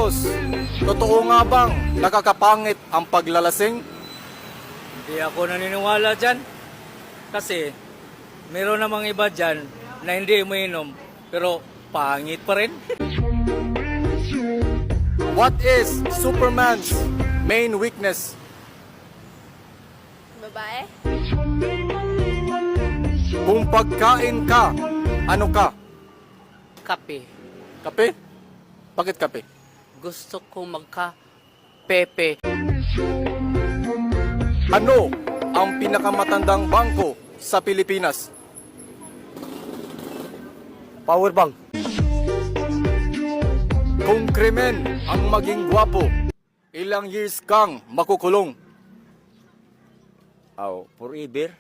boss, totoo nga bang nakakapangit ang paglalasing? Hindi ako naniniwala dyan. Kasi meron namang iba dyan na hindi umiinom pero pangit pa rin. What is Superman's main weakness? Babae? Kung pagkain ka, ano ka? Kape. Kape? Bakit kape? Gusto ko magka-pepe. Ano ang pinakamatandang bangko sa Pilipinas? Powerbank. Kung krimen ang maging gwapo, ilang years kang makukulong? Forever.